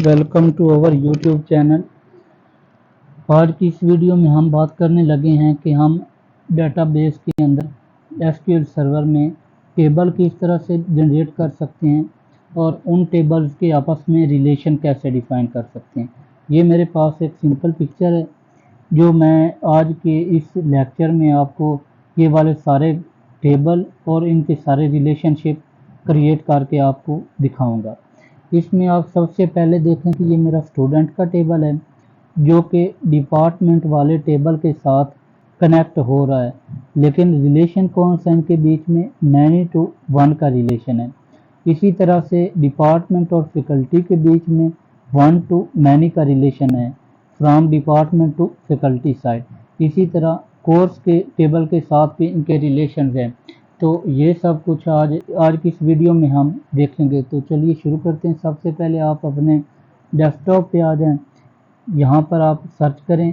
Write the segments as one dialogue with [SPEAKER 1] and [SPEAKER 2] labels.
[SPEAKER 1] Welcome to our YouTube channel. आज की इस वीडियो में हम बात करने लगे हैं कि हम डेटाबेस के अंदर एसक्यूएल सर्वर में टेबल किस तरह से जनरेट कर सकते हैं और उन टेबल्स के आपस में रिलेशन कैसे डिफाइन कर सकते हैं। ये मेरे पास एक सिंपल पिक्चर है जो मैं आज के इस लेक्चर में आपको ये वाले सारे टेबल और इनके सारे रिलेशनशिप क्रिएट करके आपको दिखाऊंगा। इसमें आप सबसे पहले देखें कि ये मेरा स्टूडेंट का टेबल है जो कि डिपार्टमेंट वाले टेबल के साथ कनेक्ट हो रहा है, लेकिन रिलेशन कौन सा इनके बीच में मैनी टू वन का रिलेशन है। इसी तरह से डिपार्टमेंट और फैकल्टी के बीच में वन टू मैनी का रिलेशन है, from department to faculty side. इसी तरह कोर्स के टेबल के साथ भी इनके रिलेशन हैं। तो ये सब कुछ आज की इस वीडियो में हम देखेंगे। तो चलिए शुरू करते हैं। सबसे पहले आप अपने डेस्कटॉप पे आ जाएं। यहाँ पर आप सर्च करें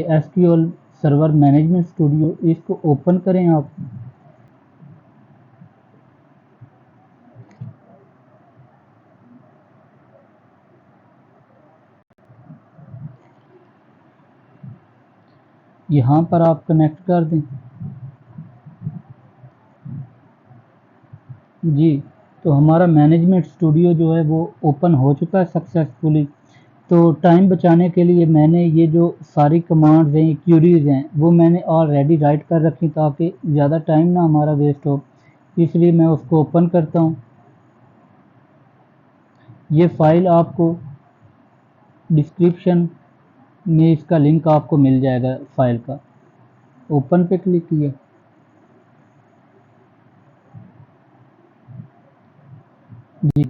[SPEAKER 1] एसक्यूएल सर्वर मैनेजमेंट स्टूडियो, इसको ओपन करें आप। यहाँ पर आप कनेक्ट कर दें जी। तो हमारा मैनेजमेंट स्टूडियो जो है वो ओपन हो चुका है सक्सेसफुली। तो टाइम बचाने के लिए मैंने ये जो सारी कमांड्स हैं, क्यूरीज हैं, वो मैंने ऑलरेडी राइट कर रखी ताकि ज़्यादा टाइम ना हमारा वेस्ट हो, इसलिए मैं उसको ओपन करता हूँ। ये फाइल आपको डिस्क्रिप्शन में इसका लिंक आपको मिल जाएगा फाइल का। ओपन पे क्लिक किया। जी,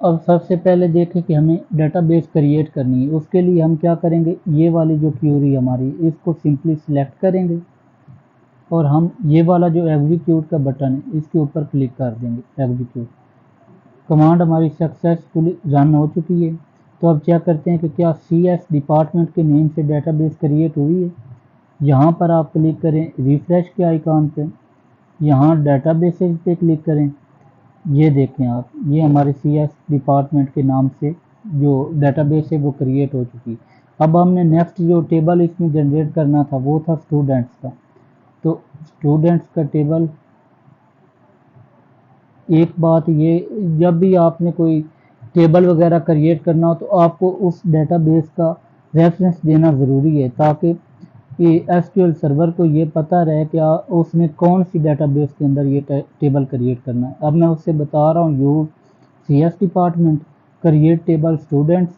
[SPEAKER 1] अब सबसे पहले देखें कि हमें डेटाबेस क्रिएट करनी है। उसके लिए हम क्या करेंगे, ये वाली जो क्यूरी हमारी, इसको सिंपली सिलेक्ट करेंगे और हम ये वाला जो एग्जीक्यूट का बटन है इसके ऊपर क्लिक कर देंगे। एग्जीक्यूट कमांड हमारी सक्सेसफुली रन हो चुकी है। तो अब चेक करते हैं कि क्या CS डिपार्टमेंट के नेम से डेटाबेस क्रिएट हुई है। यहाँ पर आप क्लिक करें रिफ्रेश के आइकॉन पे, यहाँ डेटाबेसेस पे क्लिक करें। ये देखें आप, ये हमारे CS डिपार्टमेंट के नाम से जो डेटाबेस है वो क्रिएट हो चुकी है। अब हमने नेक्स्ट जो टेबल इसमें जनरेट करना था वो था स्टूडेंट्स का। तो स्टूडेंट्स का टेबल, एक बात ये, जब भी आपने कोई टेबल वगैरह क्रिएट करना हो तो आपको उस डेटाबेस का रेफरेंस देना ज़रूरी है ताकि एसक्यूएल सर्वर को ये पता रहे कि उसने कौन सी डेटाबेस के अंदर ये टेबल क्रिएट करना है। अब मैं उससे बता रहा हूँ, use CS department, create table students,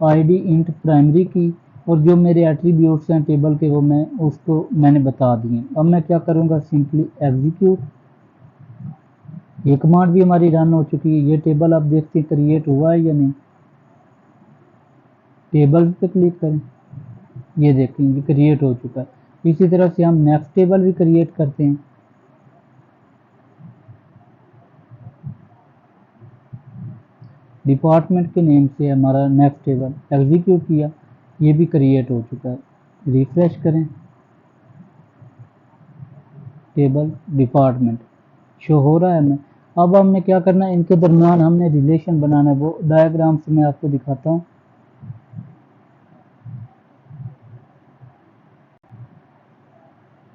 [SPEAKER 1] ID int primary की, और जो मेरे एट्रीब्यूट्स हैं टेबल के वो मैंने बता दिए। अब मैं क्या करूँगा, सिंपली एग्जीक्यूट। ये कमांड भी हमारी रन हो चुकी है। ये टेबल आप देखते हैं क्रिएट हुआ है या नहीं। टेबल पे क्लिक करें, ये देखें ये क्रिएट हो चुका है। इसी तरह से हम नेक्स्ट टेबल भी क्रिएट करते हैं। डिपार्टमेंट के नेम से हमारा नेक्स्ट टेबल एग्जीक्यूट किया, ये भी क्रिएट हो चुका है। रिफ्रेश करें, टेबल डिपार्टमेंट शो हो रहा है हमें। अब हमने क्या करना है, इनके दरमियान हमने रिलेशन बनाना है। वो डायग्राम से मैं आपको दिखाता हूँ।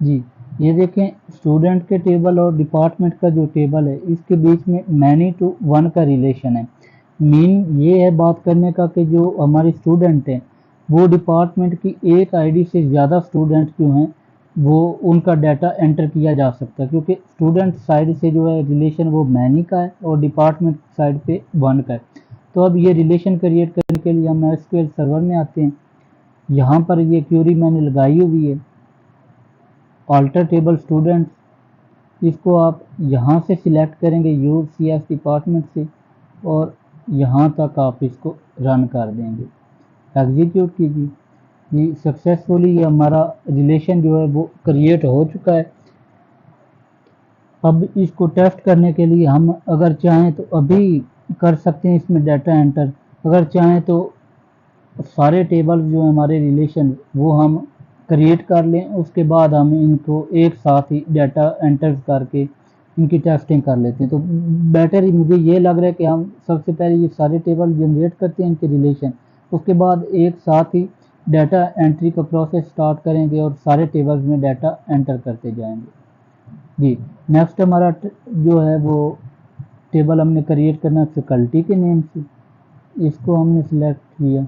[SPEAKER 1] जी, ये देखें स्टूडेंट के टेबल और डिपार्टमेंट का जो टेबल है इसके बीच में मैनी टू वन का रिलेशन है। मीन ये है बात करने का कि जो हमारे स्टूडेंट हैं वो डिपार्टमेंट की एक आईडी से ज़्यादा स्टूडेंट जो हैं वो उनका डाटा एंटर किया जा सकता है, क्योंकि स्टूडेंट साइड से जो है रिलेशन वो मैनी का है और डिपार्टमेंट साइड पे वन का है। तो अब ये रिलेशन क्रिएट करने के लिए हम एसक्यूएल सर्वर में आते हैं। यहाँ पर ये क्यूरी मैंने लगाई हुई है, ऑल्टर टेबल स्टूडेंट्स। इसको आप यहाँ से सिलेक्ट करेंगे यूज CS डिपार्टमेंट से और यहाँ तक आप इसको रन कर देंगे। एग्जीक्यूट कीजिए। ये सक्सेसफुली ये हमारा रिलेशन जो है वो क्रिएट हो चुका है। अब इसको टेस्ट करने के लिए हम अगर चाहें तो अभी कर सकते हैं इसमें डाटा एंटर। अगर चाहें तो सारे टेबल जो हमारे रिलेशन वो हम क्रिएट कर लें, उसके बाद हम इनको एक साथ ही डाटा एंटर करके इनकी टेस्टिंग कर लेते हैं। तो बेटर मुझे ये लग रहा है कि हम सबसे पहले ये सारे टेबल जनरेट करते हैं, इनके रिलेशन, उसके बाद एक साथ ही डाटा एंट्री का प्रोसेस स्टार्ट करेंगे और सारे टेबल्स में डाटा एंटर करते जाएंगे। जी, नेक्स्ट हमारा जो है वो टेबल हमने क्रिएट करना फैकल्टी के नेम से, इसको हमने सिलेक्ट किया,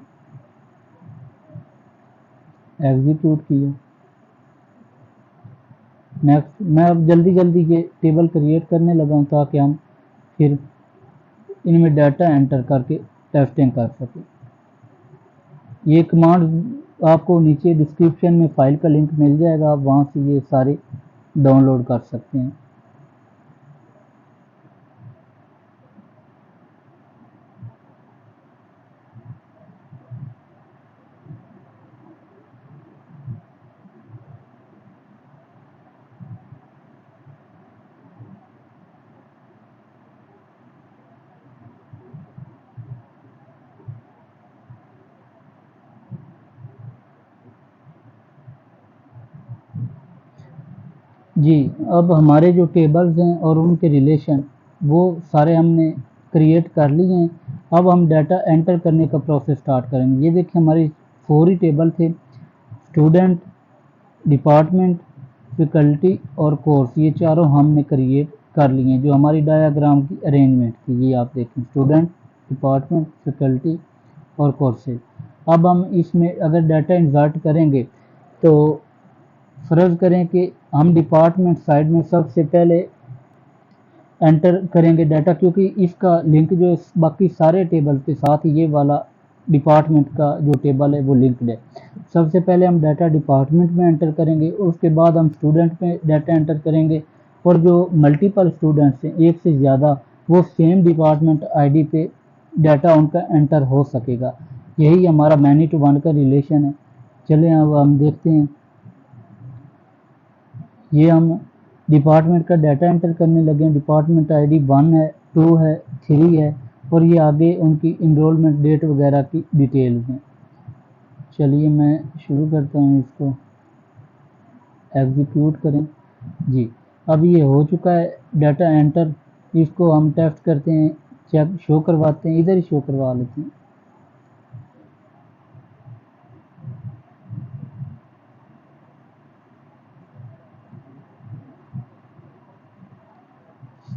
[SPEAKER 1] एग्जीक्यूट किया। नेक्स्ट मैं अब जल्दी जल्दी ये टेबल क्रिएट करने लगा हूँ ताकि हम फिर इनमें डाटा एंटर करके टेस्टिंग कर सकें। ये कमांड आपको नीचे डिस्क्रिप्शन में फाइल का लिंक मिल जाएगा, आप वहाँ से ये सारे डाउनलोड कर सकते हैं। जी, अब हमारे जो टेबल्स हैं और उनके रिलेशन वो सारे हमने क्रिएट कर लिए हैं। अब हम डाटा एंटर करने का प्रोसेस स्टार्ट करेंगे। ये देखिए हमारी 4 ही टेबल थे, स्टूडेंट, डिपार्टमेंट, फैकल्टी और कोर्स, ये चारों हमने क्रिएट कर लिए हैं। जो हमारी डायग्राम की अरेंजमेंट थी, ये आप देखें, स्टूडेंट, डिपार्टमेंट, फैकल्टी और कोर्सेज। अब हम इसमें अगर डाटा इंसर्ट करेंगे तो फ़र्ज़ करें कि हम डिपार्टमेंट साइड में सबसे पहले एंटर करेंगे डाटा, क्योंकि इसका लिंक जो है बाकी सारे टेबल के साथ ये वाला डिपार्टमेंट का जो टेबल है वो लिंक्ड है। सबसे पहले हम डाटा डिपार्टमेंट में एंटर करेंगे, उसके बाद हम स्टूडेंट में डाटा एंटर करेंगे, और जो मल्टीपल स्टूडेंट्स हैं, एक से ज़्यादा, वो सेम डिपार्टमेंट आईडी पे डाटा उनका एंटर हो सकेगा। यही हमारा मैनी टू वन का रिलेशन है। चलें अब हम देखते हैं। ये हम डिपार्टमेंट का डाटा एंटर करने लगे हैं। डिपार्टमेंट आईडी 1 है, 2 है, 3 है, और ये आगे उनकी इनरोलमेंट डेट वगैरह की डिटेल्स हैं। चलिए मैं शुरू करता हूँ, इसको एग्जीक्यूट करें। जी, अब ये हो चुका है डाटा एंटर। इसको हम टेस्ट करते हैं, चेक शो करवाते हैं, इधर ही शो करवा लेते हैं।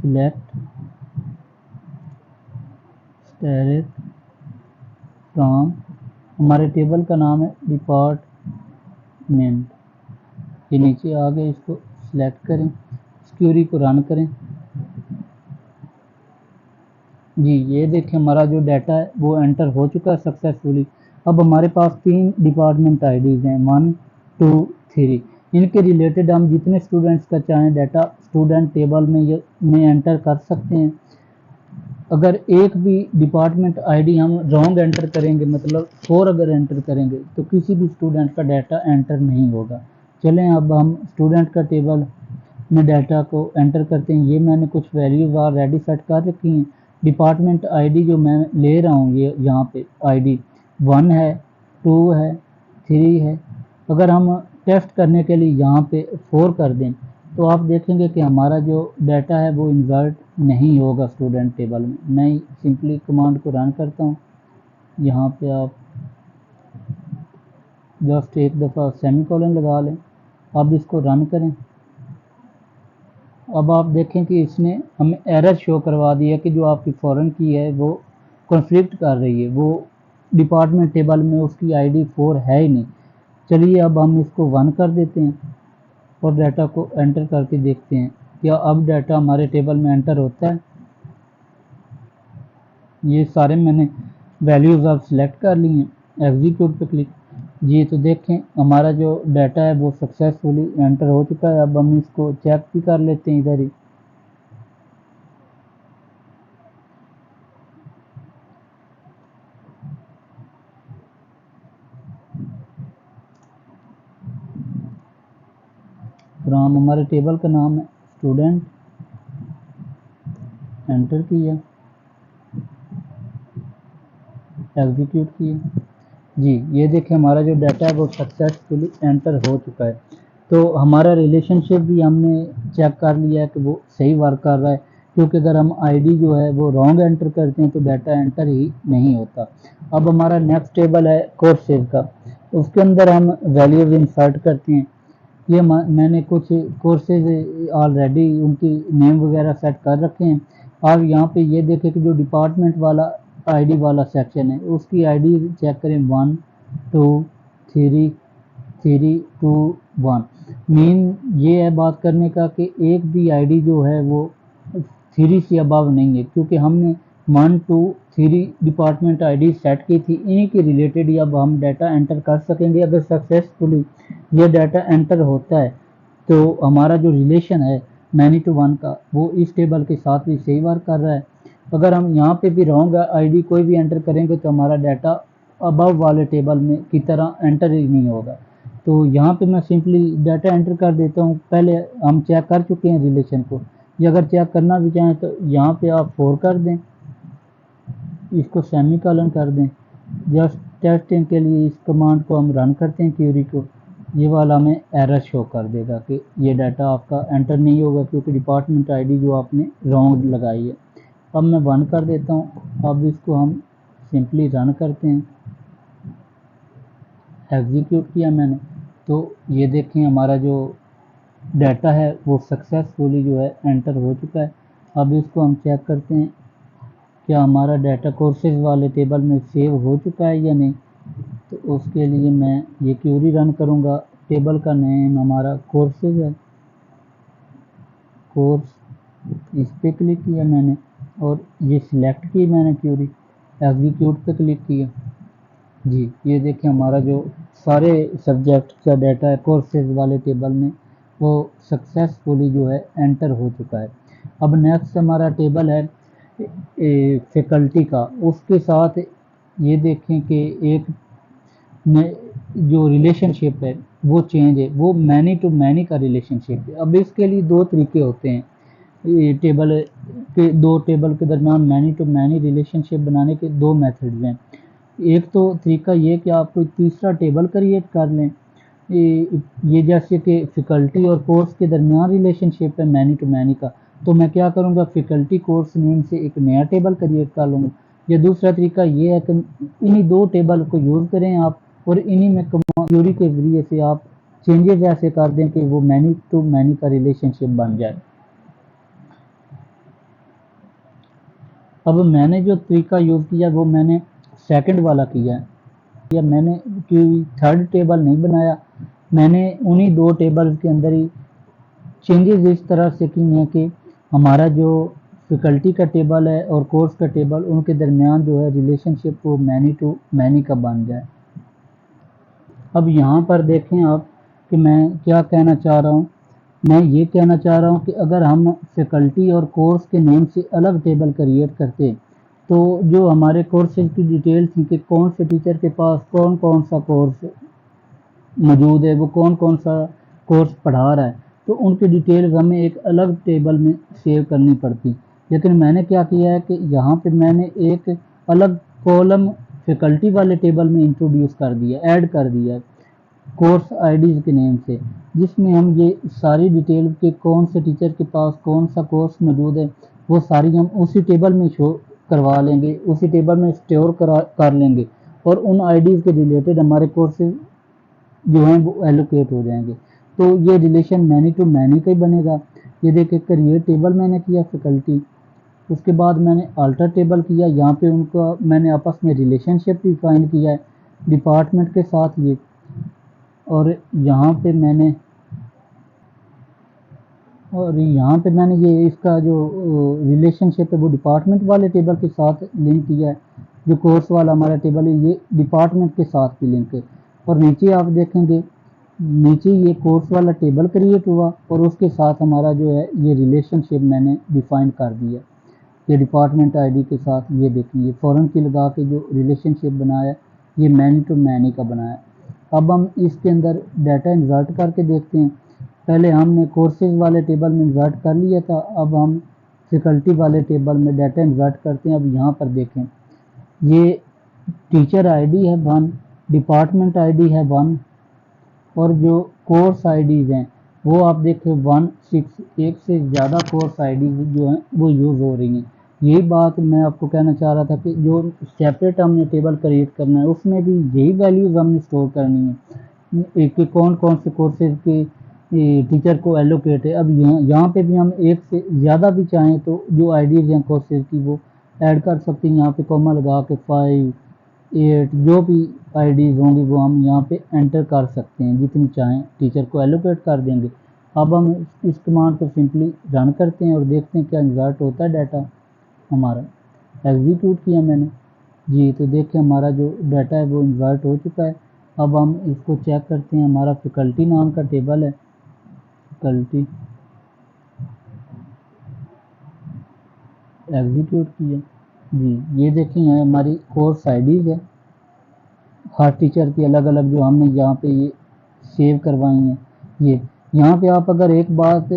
[SPEAKER 1] सिलेक्ट स्टेरिक फ्रॉम, हमारे टेबल का नाम है डिपार्टमेंट, ये नीचे आ गए, इसको सिलेक्ट करें, इस क्वेरी को रन करें। जी, ये देखें हमारा जो डाटा है वो एंटर हो चुका है सक्सेसफुली। अब हमारे पास 3 डिपार्टमेंट आईडीज़ हैं, 1, 2, 3। इनके रिलेटेड हम जितने स्टूडेंट्स का चाहें डाटा स्टूडेंट टेबल में एंटर कर सकते हैं। अगर एक भी डिपार्टमेंट आईडी हम रॉन्ग एंटर करेंगे, मतलब 4 अगर एंटर करेंगे, तो किसी भी स्टूडेंट का डाटा एंटर नहीं होगा। चलें अब हम स्टूडेंट का टेबल में डाटा को एंटर करते हैं। ये मैंने कुछ वैल्यूज़ ऑलरेडी सेट कर रखी हैं। डिपार्टमेंट आईडी जो मैं ले रहा हूँ, ये यहाँ पे आईडी 1 है, 2 है, 3 है। अगर हम टेस्ट करने के लिए यहाँ पे 4 कर दें तो आप देखेंगे कि हमारा जो डाटा है वो इंसर्ट नहीं होगा स्टूडेंट टेबल में। मैं सिंपली कमांड को रन करता हूँ। यहाँ पे आप जस्ट एक दफ़ा सेमीकोलन लगा लें। अब इसको रन करें। अब आप देखें कि इसने हमें एरर शो करवा दिया कि जो आपकी फॉरेन की है वो कॉन्फ्लिक्ट कर रही है, वो डिपार्टमेंट टेबल में उसकी आईडी 4 है ही नहीं। चलिए अब हम इसको 1 कर देते हैं और डाटा को एंटर करके देखते हैं क्या अब डाटा हमारे टेबल में एंटर होता है। ये सारे मैंने वैल्यूज़ अब सिलेक्ट कर ली हैं, एग्जीक्यूट पे क्लिक। जी, तो देखें हमारा जो डाटा है वो सक्सेसफुली एंटर हो चुका है। अब हम इसको चेक भी कर लेते हैं इधर ही। फ्रॉम, हमारे टेबल का नाम है स्टूडेंट, एंटर किया, एग्जीक्यूट किया। जी, ये देखें हमारा जो डाटा है वो सक्सेसफुली एंटर हो चुका है। तो हमारा रिलेशनशिप भी हमने चेक कर लिया है कि वो सही वर्क कर रहा है, क्योंकि अगर हम आईडी जो है वो रॉन्ग एंटर करते हैं तो डाटा एंटर ही नहीं होता। अब हमारा नेक्स्ट टेबल है कोर्सेज का, उसके अंदर हम वैल्यूज इंसर्ट करते हैं। ये मैंने कुछ कोर्सेज ऑलरेडी उनकी नेम वगैरह सेट कर रखे हैं। आप यहाँ पे ये देखें कि जो डिपार्टमेंट वाला आईडी वाला सेक्शन है उसकी आईडी चेक करें 1 2 3 3 2 1। मीन ये है बात करने का कि एक भी आईडी जो है वो 3 से अबव नहीं है, क्योंकि हमने 1 2 3 डिपार्टमेंट आईडी सेट की थी। इन्हीं के रिलेटेड ही अब हम डाटा एंटर कर सकेंगे। अगर सक्सेसफुली ये डाटा एंटर होता है तो हमारा जो रिलेशन है मैनी टू वन का वो इस टेबल के साथ भी सही वर्क कर रहा है। अगर हम यहाँ पे भी रॉन्ग आईडी कोई भी एंटर करेंगे तो हमारा डाटा अबव वाले टेबल में की तरह एंटर ही नहीं होगा। तो यहाँ पे मैं सिंपली डाटा एंटर कर देता हूँ। पहले हम चेक कर चुके हैं रिलेशन को, ये अगर चेक करना भी चाहें तो यहाँ पे आप 4 कर दें, इसको सेमी कॉलन कर दें। जस्ट टेस्टिंग के लिए इस कमांड को हम रन करते हैं क्यूरी को, ये वाला हमें एरर शो कर देगा कि ये डाटा आपका एंटर नहीं होगा क्योंकि डिपार्टमेंट आईडी जो आपने रॉन्ग लगाई है। अब मैं 1 कर देता हूँ। अब इसको हम सिंपली रन करते हैं, एग्जीक्यूट किया मैंने, तो ये देखें हमारा जो डाटा है वो सक्सेसफुली जो है एंटर हो चुका है। अब इसको हम चेक करते हैं क्या हमारा डाटा कोर्सेज वाले टेबल में सेव हो चुका है या नहीं। तो उसके लिए मैं ये क्यूरी रन करूँगा। टेबल का नेम हमारा कोर्सेज है, कोर्स, इस पे क्लिक किया मैंने और ये सिलेक्ट की मैंने क्यूरी, एग्जीक्यूट पे क्लिक किया। जी ये देखिए हमारा जो सारे सब्जेक्ट का डाटा है कोर्सेज वाले टेबल में वो सक्सेसफुली जो है एंटर हो चुका है। अब नेक्स्ट हमारा टेबल है फैकल्टी का, उसके साथ ये देखें कि एक जो रिलेशनशिप है वो चेंज है, वो मैनी टू मैनी का रिलेशनशिप है। अब इसके लिए 2 तरीके होते हैं, ये टेबल के 2 टेबल के दरमियान मैनी टू मैनी रिलेशनशिप बनाने के 2 मेथड्स हैं। एक तो तरीका ये कि आप कोई तीसरा टेबल क्रिएट कर लें, ये जैसे कि फैकल्टी और कोर्स के दरमियान रिलेशनशिप है मैनी टू मैनी का, तो मैं क्या करूँगा फैकल्टी कोर्स नेम से एक नया टेबल क्रिएट कर लूँगा। या दूसरा तरीका ये है कि इन्हीं 2 टेबल को यूज़ करें आप और इन्हीं में क्यूरी के ज़रिए से आप चेंजेस ऐसे कर दें कि वो मैनी टू मैनी का रिलेशनशिप बन जाए। अब मैंने जो तरीका यूज़ किया वो मैंने सेकंड वाला किया है, या मैंने कोई थर्ड टेबल नहीं बनाया, मैंने उन्हीं 2 टेबल के अंदर ही चेंजेस इस तरह से की हैं कि हमारा जो फैकल्टी का टेबल है और कोर्स का टेबल उनके दरमियान जो है रिलेशनशिप वो मैनी टू मैनी का बन जाए। अब यहाँ पर देखें आप कि मैं क्या कहना चाह रहा हूँ। मैं ये कहना चाह रहा हूँ कि अगर हम फैकल्टी और कोर्स के नेम से अलग टेबल क्रिएट करते तो जो हमारे कोर्सेज की डिटेल थी कि कौन से टीचर के पास कौन कौन सा कोर्स मौजूद है, वो कौन कौन सा कोर्स पढ़ा रहा है, तो उनकी डिटेल हमें एक अलग टेबल में सेव करनी पड़ती। लेकिन मैंने क्या किया है कि यहाँ पे मैंने एक अलग कॉलम फैकल्टी वाले टेबल में इंट्रोड्यूस कर दिया, ऐड कर दिया कोर्स आईडीज़ के नेम से, जिसमें हम ये सारी डिटेल के कौन से टीचर के पास कौन सा कोर्स मौजूद है वो सारी हम उसी टेबल में शो करवा लेंगे, उसी टेबल में स्टोर कर लेंगे और उन आईडीज़ के रिलेटेड हमारे कोर्सेज जो हैं वो एलोकेट हो जाएंगे। तो ये रिलेशन मैनी टू मैनी का ही बनेगा। ये देखिए क्रिएट टेबल मैंने किया फैकल्टी, उसके बाद मैंने अल्टर टेबल किया, यहाँ पे उनका मैंने आपस में रिलेशनशिप डिफाइन किया है डिपार्टमेंट के साथ ये, और यहाँ पे मैंने ये इसका जो रिलेशनशिप है वो डिपार्टमेंट वाले टेबल के साथ लिंक किया है। जो कोर्स वाला हमारा टेबल है ये डिपार्टमेंट के साथ भी लिंक है। और नीचे आप देखेंगे नीचे ये कोर्स वाला टेबल क्रिएट हुआ और उसके साथ हमारा जो है ये रिलेशनशिप मैंने डिफाइन कर दिया, ये डिपार्टमेंट आईडी के साथ। ये देखिए फ़ौरन की लगा के जो रिलेशनशिप बनाया ये मैनी टू मैनी का बनाया। अब हम इसके अंदर डाटा इंसर्ट करके देखते हैं। पहले हमने कोर्सेज वाले टेबल में इंसर्ट कर लिया था, अब हम फैकल्टी वाले टेबल में डाटा इंसर्ट करते हैं। अब यहाँ पर देखें ये टीचर आईडी है 1, डिपार्टमेंट आईडी है 1, और जो कोर्स आईडीज़ हैं वो आप देखें 1 से ज़्यादा कोर्स आईडीज़ जो हैं वो यूज़ हो रही हैं। यही बात मैं आपको कहना चाह रहा था कि जो सेपरेट हमने टेबल क्रिएट करना है उसमें भी यही वैल्यूज़ हमने स्टोर करनी है कि कौन कौन से कोर्सेज के टीचर को एलोकेट है। अब यहाँ पे भी हम एक से ज़्यादा भी चाहें तो जो आईडीज़ हैं कोर्सेज की वो ऐड कर सकते हैं। यहाँ पे कॉमा लगा के 5, 8 जो भी आईडीज़ होंगी वो हम यहाँ पे एंटर कर सकते हैं, जितनी चाहें टीचर को एलोकेट कर देंगे। अब हम इस कमांड को सिंपली रन करते हैं और देखते हैं क्या इन्वर्ट होता है डाटा हमारा। एग्जीक्यूट किया मैंने जी, तो देखिए हमारा जो डाटा है वो इन्वर्ट हो चुका है। अब हम इसको चेक करते हैं, हमारा फैकल्टी नाम का टेबल है, फैकल्टी एग्जीक्यूट किया जी। ये देखें यहाँ हमारी कोर्स आईडीज़ है हर टीचर की अलग अलग जो हमने यहाँ पे ये सेव करवाई हैं। ये यहाँ पे आप अगर एक बात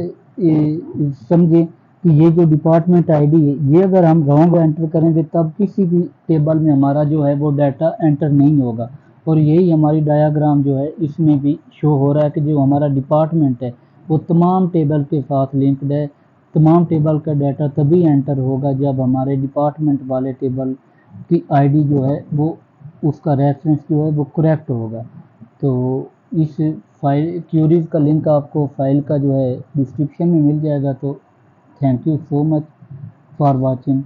[SPEAKER 1] समझें कि ये जो डिपार्टमेंट आईडी है ये अगर हम रॉन्ग एंटर करेंगे तब किसी भी टेबल में हमारा जो है वो डाटा एंटर नहीं होगा। और यही हमारी डायाग्राम जो है इसमें भी शो हो रहा है कि जो हमारा डिपार्टमेंट है वो तमाम टेबल के साथ लिंक्ड है। तमाम टेबल का डाटा तभी एंटर होगा जब हमारे डिपार्टमेंट वाले टेबल की आईडी जो है वो उसका रेफरेंस जो है वो करेक्ट होगा। तो इस फाइल क्यूरीज का लिंक आपको फाइल का जो है डिस्क्रिप्शन में मिल जाएगा। तो thank you so much for watching.